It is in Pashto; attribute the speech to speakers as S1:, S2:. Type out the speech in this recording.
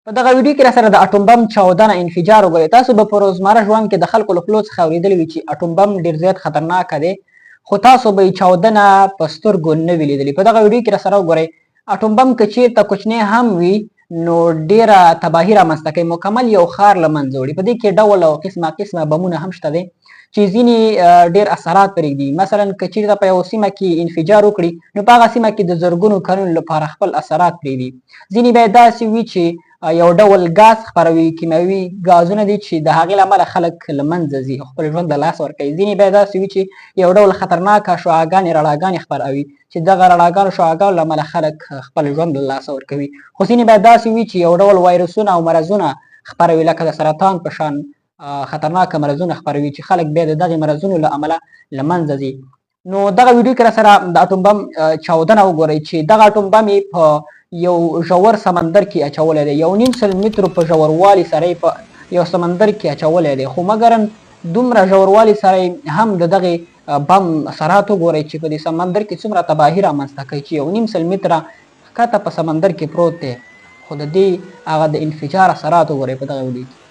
S1: په دغه ویډیو کې را سره د اټوم بم چاودنه انفجار وګورئ. تاسو به په روزمره ژوند کې د خلکو له خولو څخه اورېدلی وي چې اټوم بم ډېر زیات خطرناکه دی، خو تاسو به یې چاودنه په سترګو نه وي لیدلې. په دغه ویډیو کې را سره وګورئ اټوم بم که چېرته کوچنی هم وي نو ډېره تباهي رامنځته کوي، مکمل یو ښار له منځه وړي. په دې کې ډول او قسمه بمونه هم شته دی چې ځینې ډېر اثرات پرېږدي. مثلا که چېرته په یو سیمه کې انفجار وکړي نو په هغه سیمه کې د زرګونو کلونو لپاره خپل اثرات پرېږدي. ځینې بیا داسې وي چې یو ډول ګاز خپروي، کیمیاوي ګازونه دي چې د هغې له امله خلک له منځه ځي او خپل ژوند له لاسه ورکوي. ځینې بیا داسې وي چې یو ډول خطرناکه شعاګانې رڼاګانې خپروي چې دغه رڼاګانو شعاګانو له امله خلک خپل ژوند له لاسه ورکوي. خو ځینې بیا داسې وي چې یو ډول وایرسونه او مرضونه خپروي، لکه د سرطان په شان خطرناکه مرضونه خپروي چې خلک بیا د دغې مرضونو له امله له منځه ځي. نو دغه ویډیو کې را سره د اټوم بم چاودنه وګورئ چې دغه اټوم بم یې په یو ژور سمندر کې اچولی دی. 1.5 مترو په ژوروالي سره یې په یو سمندر کې اچولی دی، خو مګرن دومره ژوروالي سره هم د دغې بم اثرات وګورئ چې په دې سمندر کې څومره تباهي رامنځته کوي چې 1.5 متره ښکته په سمندر کې پروت دی، خو د دې هغه د انفجار اثرات وګورئ په دغه ویډیو کې.